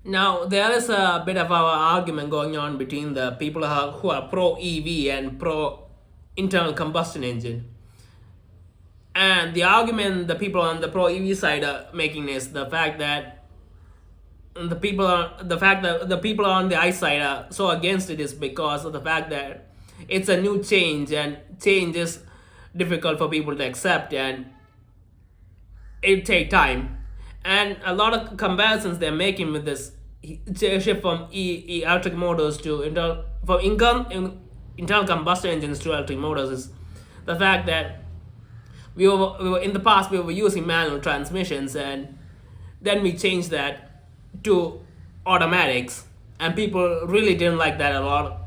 Now, there is a bit of our argument going on between the people who are pro EV and pro internal combustion engine. And the argument the people on the pro EV side are making is the fact that the people on the I side are so against it is because of the fact that it's a new change, and change is difficult for people to accept, and it take time. And a lot of comparisons they're making with this shift from electric motors to internal combustion engines to electric motors is the fact that we were in the past we were using manual transmissions, and then we changed that to automatics, and people really didn't like that a lot.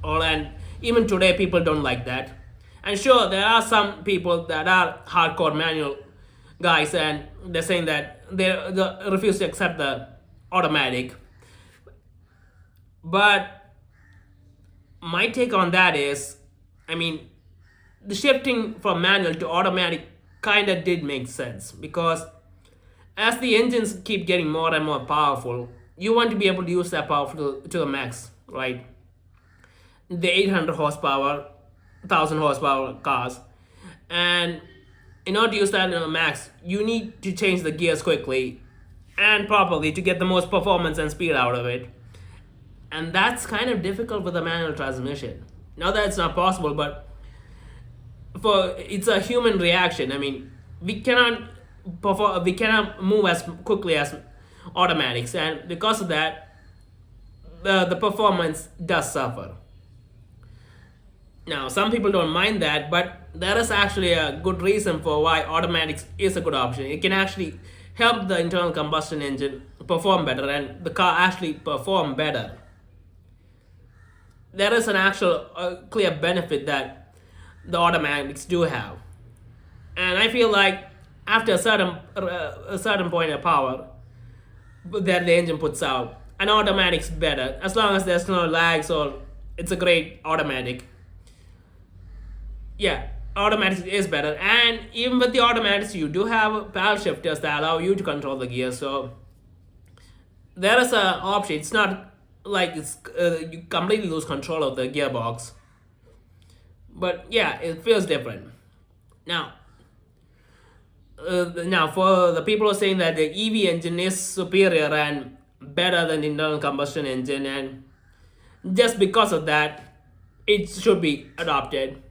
And even today people don't like that. And sure, there are some people that are hardcore manual guys, and they're saying that they refuse to accept the automatic. But my take on that is, I mean, the shifting from manual to automatic kind of did make sense, because as the engines keep getting more and more powerful, you want to be able to use that power to the max, right? The 800 horsepower, 1000 horsepower cars. And in order to use that in a max, you need to change the gears quickly and properly to get the most performance and speed out of it. And that's kind of difficult with a manual transmission. Not that it's not possible, but for it's a human reaction. I mean, we cannot move as quickly as automatics, and because of that, the performance does suffer. Now, some people don't mind that, but there is actually a good reason for why automatics is a good option. It can actually help the internal combustion engine perform better, and the car actually perform better. There is an actual clear benefit that the automatics do have. And I feel like after a certain point of power that the engine puts out, an automatic's better as long as there's no lags, or it's a great automatic. Yeah, automatics is better. And even with the automatics, you do have paddle shifters that allow you to control the gear. So there is an option. It's not like you completely lose control of the gearbox, but yeah, it feels different. Now, now for the people who are saying that the EV engine is superior and better than the internal combustion engine, and just because of that, it should be adopted.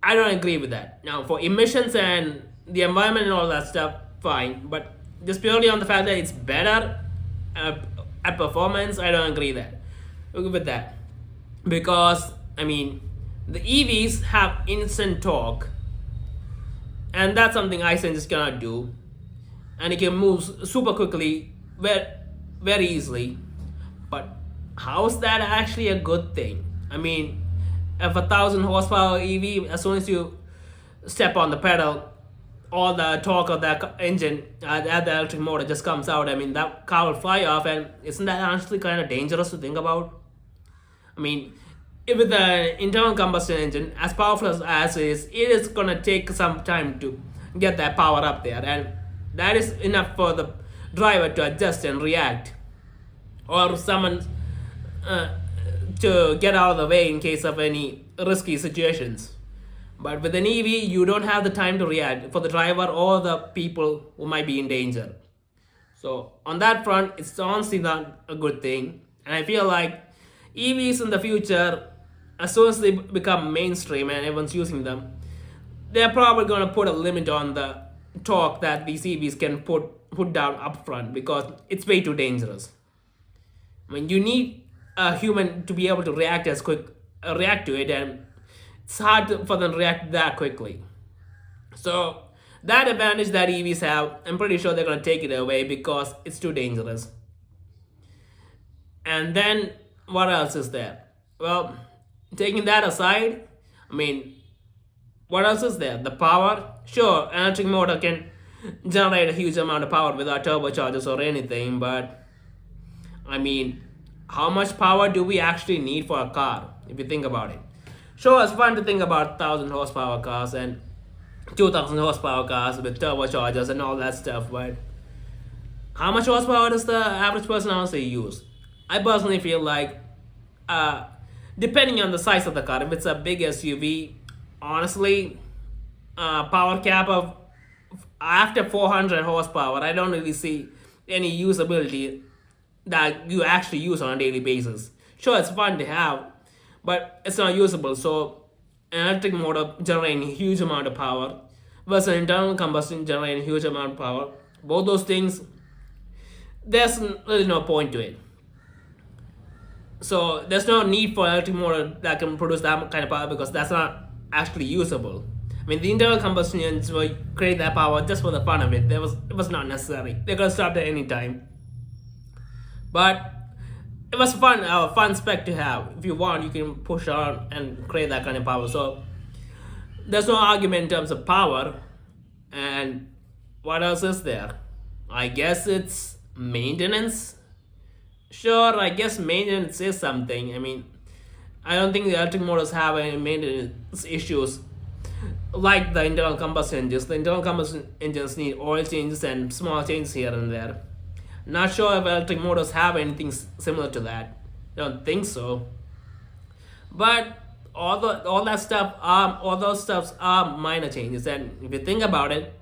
I don't agree with that. Now, for emissions and the environment and all that stuff, fine. But just purely on the fact that it's better uh, at performance, I don't with that. Because I mean, the EVs have instant torque, and that's something ice engines cannot do. And it can move super quickly, very easily. But how is that actually a good thing? I mean, if 1,000 horsepower EV, as soon as you step on the pedal, all the torque of that engine at the electric motor just comes out. I mean, that car will fly off, and isn't that actually kind of dangerous to think about? I mean, with the internal combustion engine, as powerful as it is gonna take some time to get that power up there, and that is enough for the driver to adjust and react, or someone uh, to get out of the way in case of any risky situations. But with an EV, you don't have the time to react for the driver or the people who might be in danger. So on that front, it's honestly not a good thing. And I feel like EVs in the future, as soon as they become mainstream and everyone's using them, they're probably going to put a limit on the torque that these EVs can put down upfront, because it's way too dangerous. I mean, you need a human to be able to react to it, and it's hard for them to react that quickly. So that advantage that EVs have, I'm pretty sure they're gonna take it away because it's too dangerous. And then what else is there? Well, taking that aside, I mean, what else is there? The power. Sure, an electric motor can generate a huge amount of power without turbochargers or anything, but I mean, how much power do we actually need for a car if you think about it? Sure, it's fun to think about 1,000 horsepower cars and 2,000 horsepower cars with turbochargers and all that stuff, but 1,000 horsepower cars, 2,000 horsepower cars, 2,000 horsepower cars, and all that stuff, but I mean, how much power do we actually need for a car if you think about it? Sure, it's fun to think about 1,000 horsepower cars and 2,000 horsepower cars with turbochargers and all that stuff, but How much horsepower does the average person honestly use? I personally feel like, uh, depending on the size of the car, if it's a big SUV, honestly, power cap of after 400 horsepower, I don't really see any usability that you actually use on a daily basis. Sure, it's fun to have, but it's not usable. So, an electric motor generating a huge amount of power versus an internal combustion generating a huge amount of power. Both those things, there's really no point to it. So there's no need for an electric motor that can produce that kind of power because that's not actually usable. I mean, the internal combustion engines will create that power just for the fun of it. It was not necessary. They could have stopped at any time. But it was fun, a fun spec to have. If you want, you can push on and create that kind of power. So there's no argument in terms of power. And what else is there? I guess it's maintenance. Sure, I guess maintenance is something. I mean, I don't think the electric motors have any maintenance issues like the internal combustion engines. The internal combustion engines need oil changes and small changes here and there. Not sure if electric motors have anything similar to that. Don't think so. But all that stuff all those stuffs are minor changes. And if you think about it,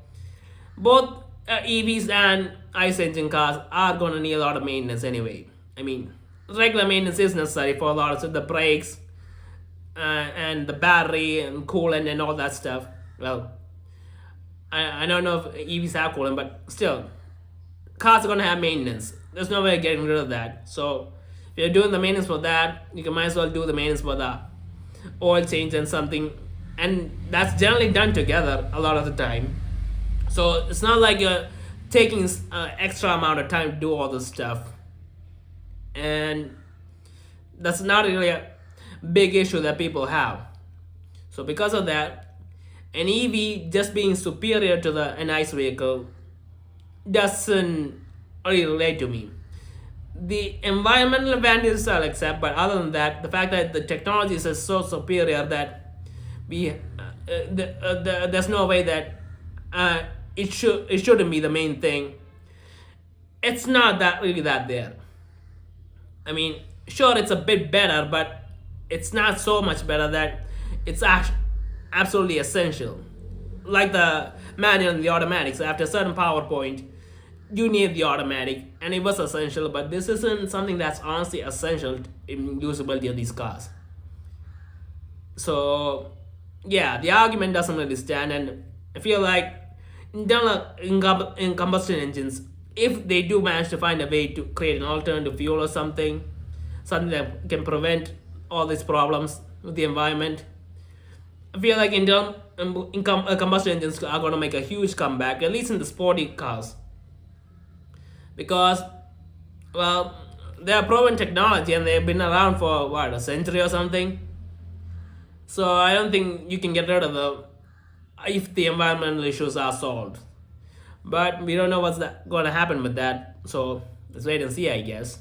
both EVs and ICE engine cars are gonna need a lot of maintenance anyway. I mean, regular maintenance is necessary for a lot of the brakes and the battery and coolant and all that stuff. Well, I don't know if EVs have coolant, but still, cars are gonna have maintenance. There's no way of getting rid of that. So if you're doing the maintenance for that, you can might as well do the maintenance for the oil change and something, and that's generally done together a lot of the time. So it's not like you're taking extra amount of time to do all this stuff, and that's not really a big issue that people have. So because of that, an EV just being superior to an ICE vehicle doesn't really relate to me. The environmental advantages I'll accept, but other than that, the fact that the technology is so superior that there's no way that it shouldn't be the main thing. It's not that really that there. I mean, sure, it's a bit better, but it's not so much better that it's absolutely essential. Like the manual and the automatics, after a certain power point, you need the automatic, and it was essential, but this isn't something that's honestly essential in usability of these cars. So, yeah, the argument doesn't really stand, and I feel like in combustion engines, if they do manage to find a way to create an alternative fuel or something that can prevent all these problems with the environment, I feel like combustion engines are going to make a huge comeback, at least in the sporty cars. Because, well, they are proven technology and they've been around for what, a century or something. So I don't think you can get rid of them if the environmental issues are solved. But we don't know what's going to happen with that. So let's wait and see, I guess.